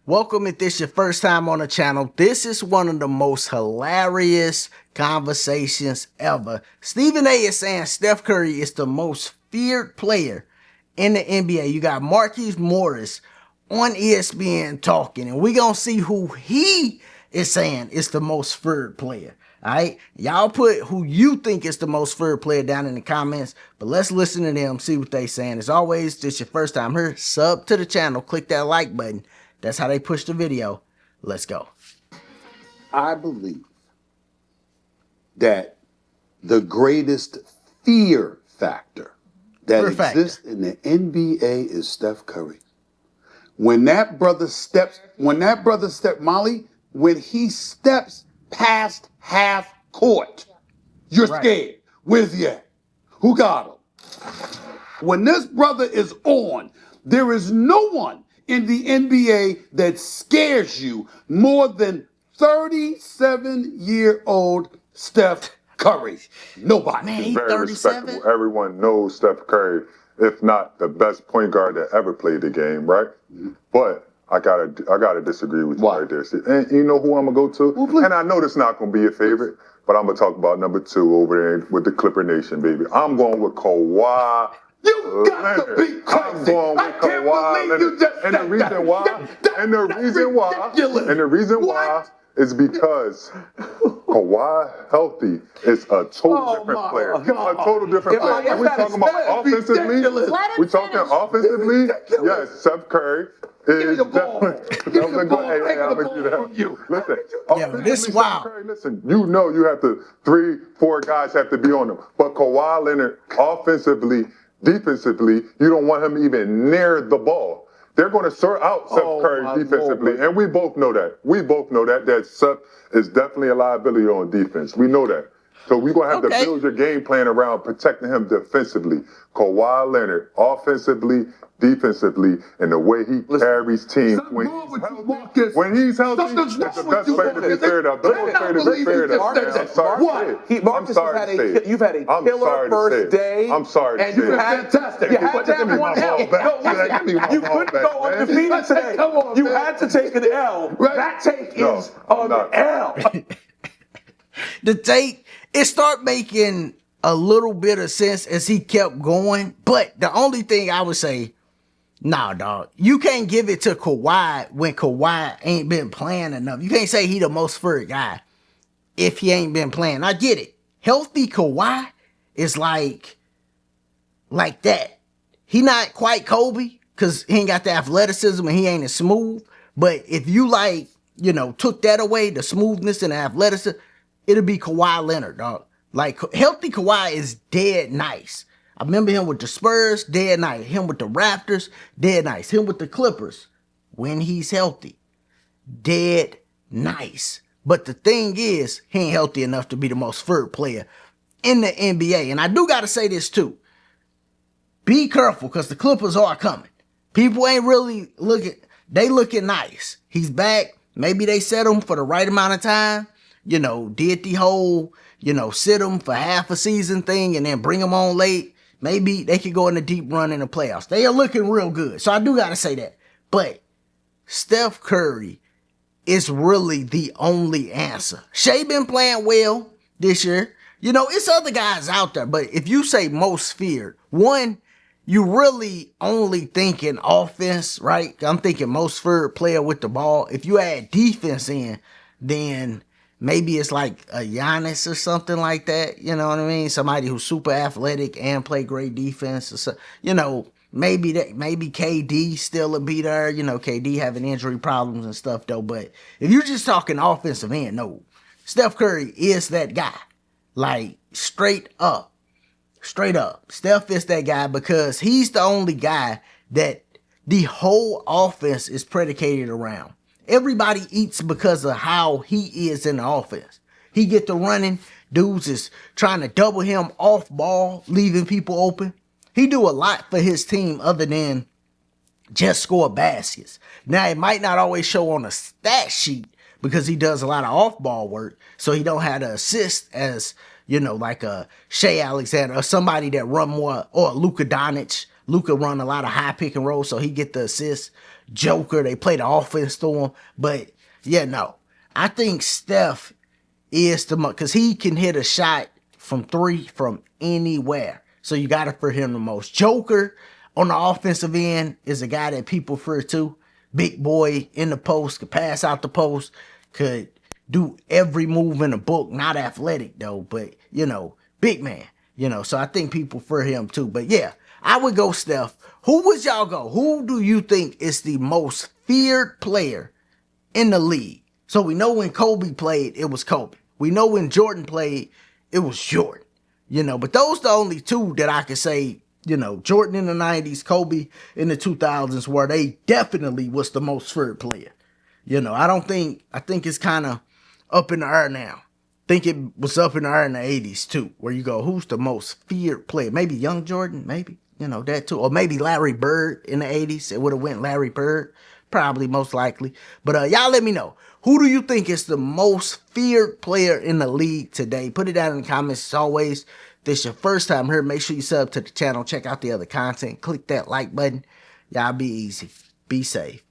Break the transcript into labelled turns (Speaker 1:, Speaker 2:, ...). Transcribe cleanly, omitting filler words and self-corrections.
Speaker 1: Welcome if this is your first time on the channel. This is one of the most hilarious conversations ever. Stephen A is saying Steph Curry is the most feared player in the NBA. You got Marquise Morris on ESPN talking, and we're going to see who he is saying is the most feared player. All right, y'all put who you think is the most feared player down in the comments, but let's listen to them, see what they saying. As always, this is your first time here, sub to the channel, click that like button. That's how they push the video. Let's go.
Speaker 2: I believe that the greatest fear factor that exists in the NBA is Steph Curry. When that brother steps, Molly, when he steps past half court, you're scared. Where's he at? Who got him? When this brother is on, there is no one in the NBA that scares you more than 37-year-old Steph Curry. Nobody.
Speaker 1: Man, he's
Speaker 3: Very
Speaker 1: 37.
Speaker 3: respectable. Everyone knows Steph Curry, if not the best point guard that ever played the game, right? Mm-hmm. But I gotta disagree with you right there. And you know who I'm gonna go to? Well, and I know this not gonna be your favorite, but I'm gonna talk about number 2 over there with the Clipper Nation, baby. I'm going with Kawhi.
Speaker 2: You got to be crazy.
Speaker 3: I'm going with Kawhi Leonard. And the reason why is because Kawhi healthy is a total different player. A total different player. And we talking about offensively. We talking offensively. Yes, Steph Curry is definitely. Listen,
Speaker 1: this wild.
Speaker 3: Curry, listen, you know you have to 3-4 guys have to be on him. But Kawhi Leonard offensively, defensively, you don't want him even near the ball. They're going to sort out Steph Curry defensively, and we both know that. That Steph is definitely a liability on defense. We know that. So we're going to have to build your game plan around protecting him defensively. Kawhi Leonard, offensively, defensively, and the way he carries teams. When he's healthy, it's the best player to be fair to. I'm sorry to say it.
Speaker 4: You've had a killer first day.
Speaker 3: I'm sorry to say it.
Speaker 4: You had fantastic. You had to have one L. You couldn't go undefeated today. You had to take an L. That take is an L.
Speaker 1: The take, it start making a little bit of sense as he kept going. But the only thing I would say, nah, dog, you can't give it to Kawhi when Kawhi ain't been playing enough. You can't say he the most feared guy if he ain't been playing. I get it. Healthy Kawhi is like that. He not quite Kobe because he ain't got the athleticism and he ain't as smooth. But if you took that away, the smoothness and the athleticism, it'll be Kawhi Leonard, dog. Like, healthy Kawhi is dead nice. I remember him with the Spurs, dead nice. Him with the Raptors, dead nice. Him with the Clippers, when he's healthy, dead nice. But the thing is, he ain't healthy enough to be the most feared player in the NBA. And I do got to say this, too. Be careful, because the Clippers are coming. People ain't really they looking nice. He's back. Maybe they set him for the right amount of time. Did the whole, sit him for half a season thing and then bring him on late. Maybe they could go in a deep run in the playoffs. They are looking real good. So I do got to say that. But Steph Curry is really the only answer. Shea been playing well this year. It's other guys out there. But if you say most feared, one, you really only thinking offense, right? I'm thinking most feared player with the ball. If you add defense in, then maybe it's like a Giannis or something like that. You know what I mean? Somebody who's super athletic and play great defense. Or so, maybe KD still would be there. KD having injury problems and stuff though. But if you're just talking offensive end, no. Steph Curry is that guy. Like, straight up. Steph is that guy because he's the only guy that the whole offense is predicated around. Everybody eats because of how he is in the offense. He get to running. Dudes is trying to double him off ball, leaving people open. He do a lot for his team other than just score baskets. Now, it might not always show on a stat sheet because he does a lot of off-ball work, so he don't have to assist as, like a Shea Alexander or somebody that run more, or Luka Doncic. Luka run a lot of high pick and roll, so he get the assist. Joker, they play the offense to him. But, yeah, no. I think Steph is the most, because he can hit a shot from 3 from anywhere. So you got to fear him the most. Joker on the offensive end is a guy that people fear too. Big boy in the post, could pass out the post, could do every move in the book. Not athletic though, but big man. So I think people fear him too. But yeah, I would go Steph. Who would y'all go? Who do you think is the most feared player in the league? So we know when Kobe played, it was Kobe. We know when Jordan played, it was Jordan. But those are the only two that I could say, Jordan in the 90s, Kobe in the 2000s, where they definitely was the most feared player. I think it's kind of up in the air now. I think it was up in the air in the 80s too, where you go, who's the most feared player? Maybe young Jordan, maybe, that too. Or maybe Larry Bird in the 80s. It would have went Larry Bird, probably most likely. But y'all let me know. Who do you think is the most feared player in the league today? Put it down in the comments. As always, if this is your first time here, make sure you sub to the channel. Check out the other content. Click that like button. Y'all be easy. Be safe.